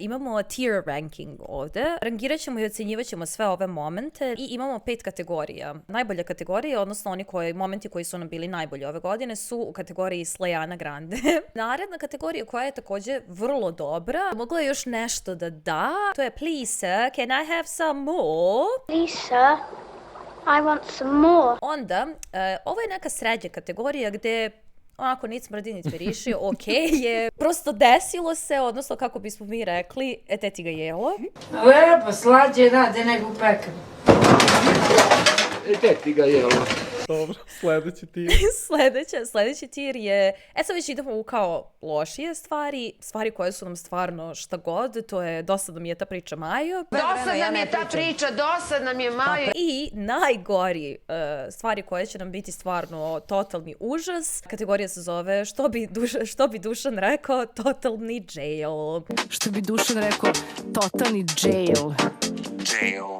Imamo tier ranking ovde. Rangirat ćemo i ocenjivat ćemo sve ove momente i imamo 5 kategorija. Najbolja kategorija, odnosno momenti koji su nam bili najbolji ove godine su u kategoriji Slejana Grande. Naredna kategorija koja je takođe vrlo dobra, mogla je još nešto da da, to je Please sir, can I have some more? Please sir, I want some more. Onda, ovo je neka srednja kategorija gde onako nic smrdi, nic miriši, je. Prosto desilo se, odnosno kako bismo mi rekli, teti ga jelo. Lepo, slađe rade nego u pekari. Teti ga jelo. Dobro, sledeći tir. Sledeći tir je, sad već idemo u kao lošije stvari koje su nam stvarno šta god, to je dosadno mi je ta priča Majo. Dosadna mi je ta priča, dosadna mi je Majo. I najgori stvari koje će nam biti stvarno totalni užas. Kategorija se zove, što bi Dušan rekao, totalni jail. Što bi Dušan rekao, totalni jail. Jail.